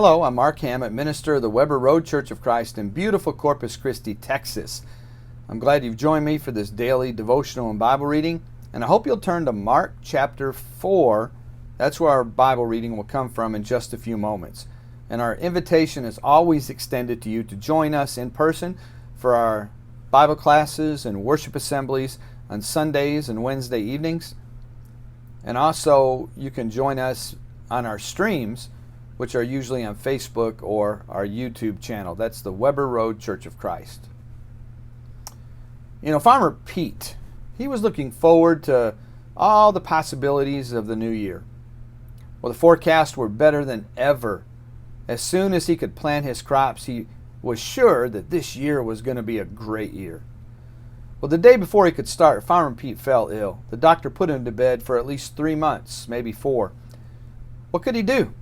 Hello, I'm Mark Hammett, minister of the Weber Road Church of Christ in beautiful Corpus Christi, Texas. I'm glad you've joined me for this daily devotional and Bible reading, and I hope you'll turn to Mark chapter 4. That's where our Bible reading will come from in just a few moments. And our invitation is always extended to you to join us in person for our Bible classes and worship assemblies on Sundays and Wednesday evenings. And also, you can join us on our streams, which are usually on Facebook or our YouTube channel. That's the Weber Road Church of Christ. You know, Farmer Pete, he was looking forward to all the possibilities of the new year. Well, the forecasts were better than ever. As soon as he could plant his crops, he was sure that this year was going to be a great year. Well, the day before he could start, Farmer Pete fell ill. The doctor put him to bed for at least 3 months, maybe 4. What could he do?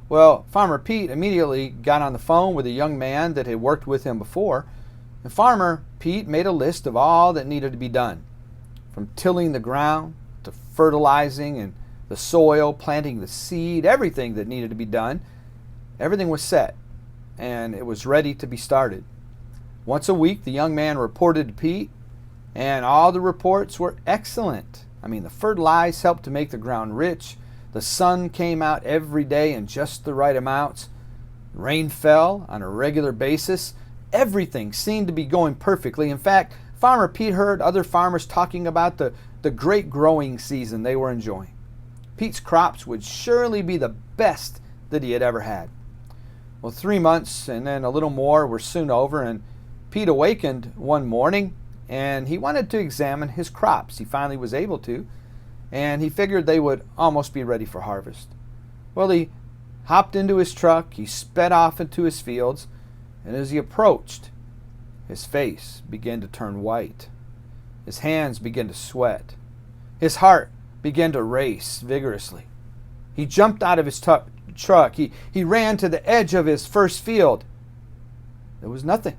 Well, Farmer Pete immediately got on the phone with a young man that had worked with him before, and Farmer Pete made a list of all that needed to be done, from tilling the ground to fertilizing and the soil, planting the seed, everything that needed to be done. Everything was set, and it was ready to be started. Once a week, the young man reported to Pete, and all the reports were excellent. The fertilizer helped to make the ground rich. The sun came out every day in just the right amounts. Rain fell on a regular basis. Everything seemed to be going perfectly. In fact, Farmer Pete heard other farmers talking about the great growing season they were enjoying. Pete's crops would surely be the best that he had ever had. Well, 3 months and then a little more were soon over, and Pete awakened one morning and he wanted to examine his crops. He finally was able to, and he figured they would almost be ready for harvest. Well, he hopped into his truck, he sped off into his fields, and as he approached, his face began to turn white. His hands began to sweat. His heart began to race vigorously. He jumped out of his truck. He ran to the edge of his first field. There was nothing.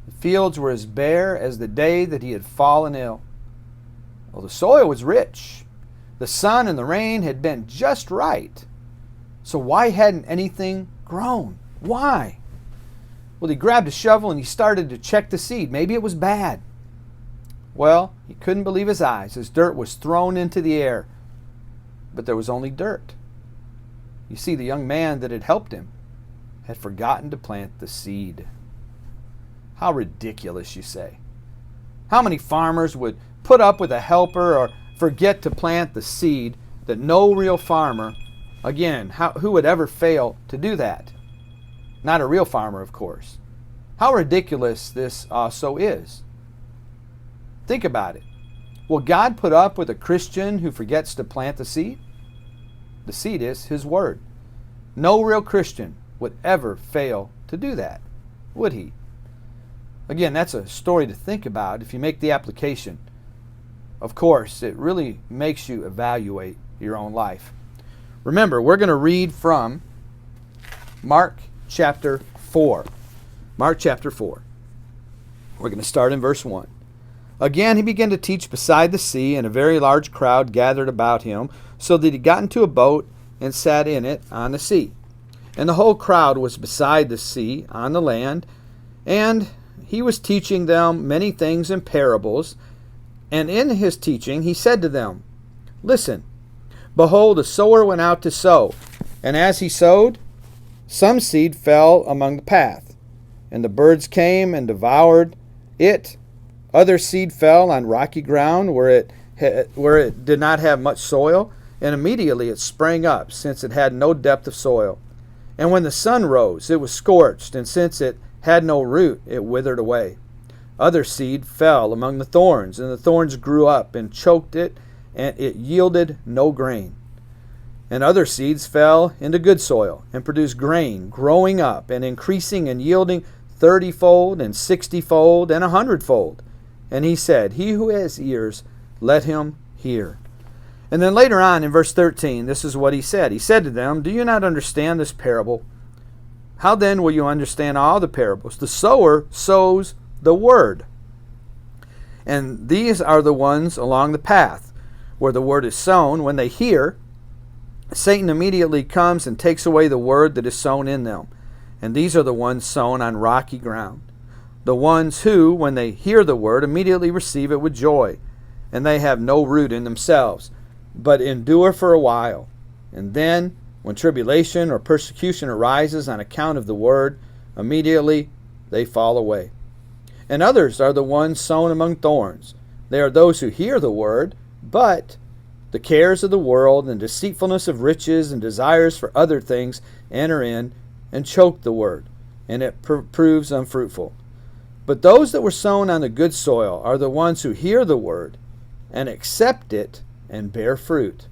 The fields were as bare as the day that he had fallen ill. Well, the soil was rich. The sun and the rain had been just right. So why hadn't anything grown? Why? Well, he grabbed a shovel and he started to check the seed. Maybe it was bad. Well, he couldn't believe his eyes as dirt was thrown into the air. But there was only dirt. You see, the young man that had helped him had forgotten to plant the seed. How ridiculous, you say. How many farmers would put up with a helper or forget to plant the seed that no real farmer, again, who would ever fail to do that? Not a real farmer, of course. How ridiculous this also is. Think about it. Will God put up with a Christian who forgets to plant the seed? The seed is His Word. No real Christian would ever fail to do that, would he? Again, that's a story to think about if you make the application. Of course, it really makes you evaluate your own life. Remember, we're going to read from Mark chapter 4. Mark chapter 4. We're going to start in verse 1. Again, he began to teach beside the sea, and a very large crowd gathered about him, so that he got into a boat and sat in it on the sea. And the whole crowd was beside the sea on the land, and he was teaching them many things in parables. And in his teaching he said to them, Listen, behold, a sower went out to sow. And as he sowed, some seed fell among the path, and the birds came and devoured it. Other seed fell on rocky ground where it did not have much soil, and immediately it sprang up, since it had no depth of soil. And when the sun rose, it was scorched, and since it had no root, it withered away. Other seed fell among the thorns, and the thorns grew up and choked it, and it yielded no grain. And other seeds fell into good soil, and produced grain, growing up and increasing and yielding 30-fold and 60-fold and 100-fold. And he said, He who has ears, let him hear. And then later on in verse 13, this is what he said. He said to them, Do you not understand this parable? How then will you understand all the parables? The sower sows the word. And these are the ones along the path, where the word is sown. When they hear, Satan immediately comes and takes away the word that is sown in them. And these are the ones sown on rocky ground. The ones who, when they hear the word, immediately receive it with joy. And they have no root in themselves, but endure for a while. And then, when tribulation or persecution arises on account of the word, immediately they fall away. And others are the ones sown among thorns. They are those who hear the word, but the cares of the world and deceitfulness of riches and desires for other things enter in and choke the word, and it proves unfruitful. But those that were sown on the good soil are the ones who hear the word and accept it and bear fruit,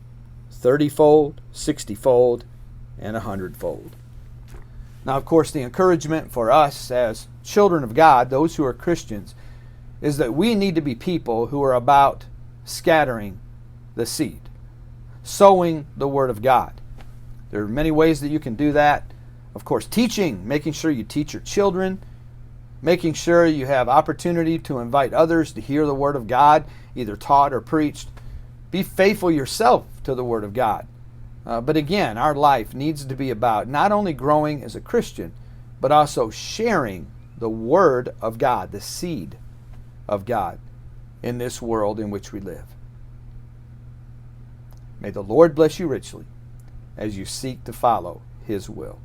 30-fold, 60-fold, and 100-fold. Now, of course, the encouragement for us as children of God, those who are Christians, is that we need to be people who are about scattering the seed, sowing the Word of God. There are many ways that you can do that. Of course, teaching, making sure you teach your children, making sure you have opportunity to invite others to hear the Word of God, either taught or preached. Be faithful yourself to the Word of God. But again, our life needs to be about not only growing as a Christian, but also sharing the Word of God, the seed of God in this world in which we live. May the Lord bless you richly as you seek to follow His will.